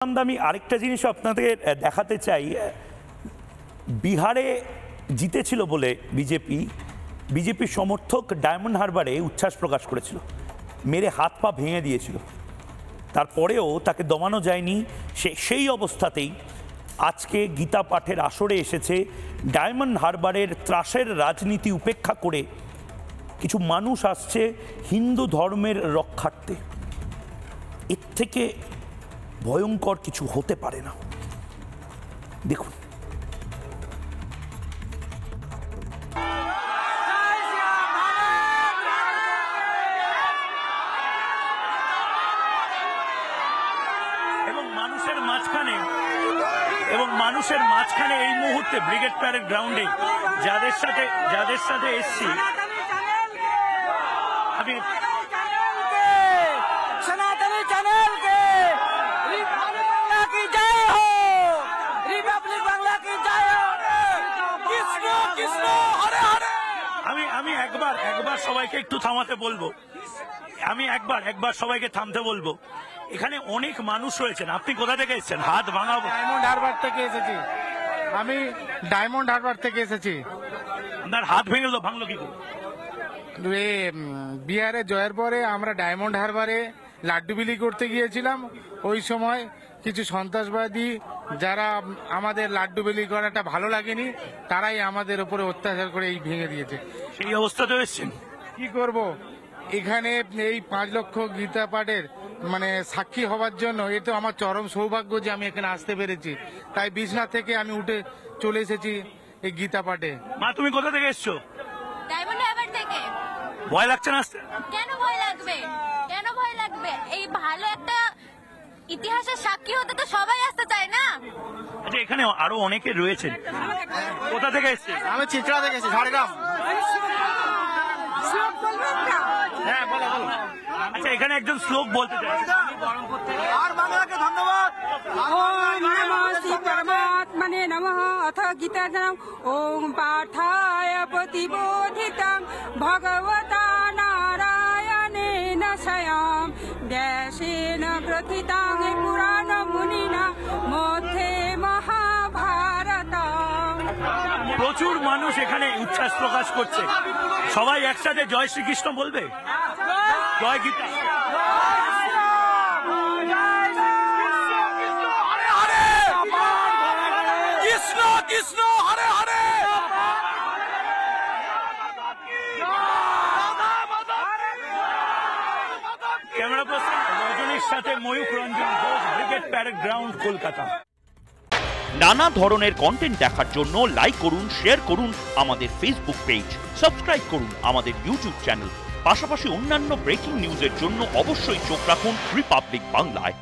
আমি আরেকটা জিনিস আপনাদের দেখাতে চাই। বিহারে জিতেছিল বলে বিজেপির সমর্থক ডায়মন্ড হারবারে উচ্ছ্বাস প্রকাশ করেছিল, মেরে হাত পা ভেঙে দিয়েছিল। তারপরেও তাকে দমানো যায়নি। সেই অবস্থাতেই আজকে গীতা পাঠের আসরে এসেছে। ডায়মন্ড হারবারের ত্রাসের রাজনীতি উপেক্ষা করে কিছু মানুষ আসছে হিন্দু ধর্মের রক্ষার্থে। এর থেকে ভয়ঙ্কর কিছু হতে পারে না। দেখুন, মানুষের মাঝখানে এই মুহূর্তে ব্রিগেড প্যারেড গ্রাউন্ডে যাদের সাথে এসছি, আমি আমি একবার সবাইকে একটু থামাতে বলবো। আমি একবার সবাইকে থামতে বলবো। এখানে অনেক মানুষ রয়েছেন। আপনি কোথা থেকে এসেছেন? হাত ভাঙাবো। ডায়মন্ড হারবার থেকে এসেছি। আমি ডায়মন্ড হারবার থেকে এসেছি। আপনার হাত ভাঙলো কি করে? বিহারে জয়ের পরে আমরা ডায়মন্ড হারবারে লাড্ডু বিলি করতে গিয়েছিলাম। ওই সময় কিছু সন্ত্রাসবাদী, যারা আমাদের লাড্ডু বিলি করাটা ভালো লাগেনি, তারাই আমাদের উপরে অত্যাচার করে এই ভেঙে দিয়েছে। সেই অবস্থাতে এসেছেন, কি করব? এখানে এই 5 লক্ষ গীতা পাঠের সাক্ষী হওয়ার জন্য এ তো আমার চরম সৌভাগ্য যে আমি এখানে আসতে পেরেছি। তাই বিছনা থেকে আমি উঠে চলে এসেছি এই গীতা পাঠে। মা, তুমি কোথা থেকে এসছো? ডায়মন্ড হারবার থেকে। ভয় লাগছে না আসতে? কেন ভয় লাগবে? এই ভালো একটা ইতিহাসের সাক্ষী হতে তো সবাই আসতে চায় না? আচ্ছা, এখানে আরো অনেকে রয়েছেন। কোথা থেকে এসছে? আমি চিত্রা থেকে এসেছি, ঝাড়গ্রাম। হ্যাঁ, বলো। আচ্ছা, এখানে একজন শ্লোক বলতে চাই। আর বাংলাকে ধন্যবাদ। ওম নমঃ শ্রী পরমাত্মনে নমঃ। অথ গীতাজনম ওম পাঠায় প্রতিবোধিতং ভগবতা নারায়ণেন স্বয়ং ব্যাসেন গ্রথিতং পুরাণ মুনিনা মধ্যে মহাভারতম। প্রচুর মানুষ এখানে উচ্ছ্বাস প্রকাশ করছে। সবাই একসাথে জয় শ্রীকৃষ্ণ বলবে। জয় গীতা। কৃষ্ণ কৃষ্ণ হরে হরে। ক্যামেরা পার্সন রজনীর সাথে Mayukh Ranjan Ghosh, brigade parade ground, Kolkata. নানা ধরনের কন্টেন্ট দেখার জন্য লাইক করুন, শেয়ার করুন আমাদের ফেসবুক পেজ, সাবস্ক্রাইব করুন আমাদের ইউটিউব চ্যানেল। পাশাপাশি অন্যান্য ব্রেকিং নিউজের জন্য অবশ্যই চোখ রাখুন রিপাবলিক বাংলায়।